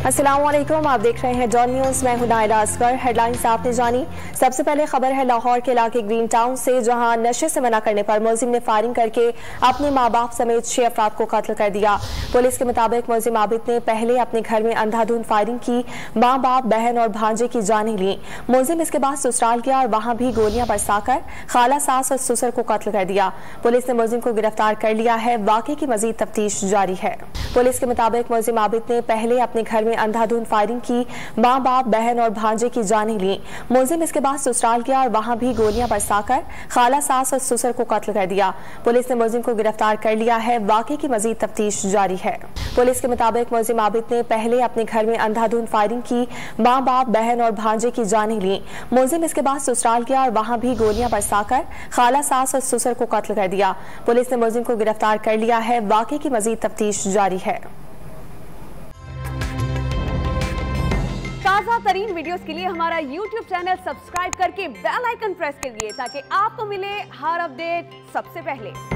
अस्सलामुअलैकुम, आप देख रहे हैं डॉन न्यूज। मैं हूं नायरा असगर। हेडलाइंस आपने जानी। सबसे पहले खबर है लाहौर के इलाके ग्रीन टाउन से, जहां नशे से मना करने पर मुलजिम ने फायरिंग करके अपने माँ बाप समेत 6 अफराद को कत्ल कर दिया। पुलिस के मुताबिक मुलजिम आबिद ने पहले अपने घर में अंधाधुंध फायरिंग की, माँ बाप, बहन और भांजे की जानें ली। मुलजिम इसके बाद ससुराल गया और वहां भी गोलियां बरसाकर खाला, सास और ससुर को कत्ल कर दिया। पुलिस ने मुलजिम को गिरफ्तार कर लिया है। वाकये की मजीद तफ्तीश जारी है। पुलिस के मुताबिक मुलजिम आबिद ने पहले अपने घर में अंधाधुंध फायरिंग की, माँ बाप, बहन और भांजे की जानें ली। मुलजिम इसके बाद ससुराल गया और वहां भी गोलियां बरसाकर खाला, सास और ससुर को कत्ल कर दिया। पुलिस ने मुलजिम को गिरफ्तार कर लिया है। वाकये की मजीद तफ्तीश जारी है। पुलिस के मुताबिक मुलजिम आबिद ने पहले अपने घर में अंधाधुंध फायरिंग की, माँ बाप, बहन और भांजे की जानें ली। मुलजिम इसके बाद ससुराल गया और वहां भी गोलियां बरसाकर खाला, सास और ससुर को कत्ल कर दिया। पुलिस ने मुलजिम को गिरफ्तार कर लिया है। वाकये की मजीद तफ्तीश जारी है। ताज़ा तरीन वीडियोस के लिए हमारा YouTube चैनल सब्सक्राइब करके बेल आइकन प्रेस करिए ताकि आपको मिले हर अपडेट सबसे पहले।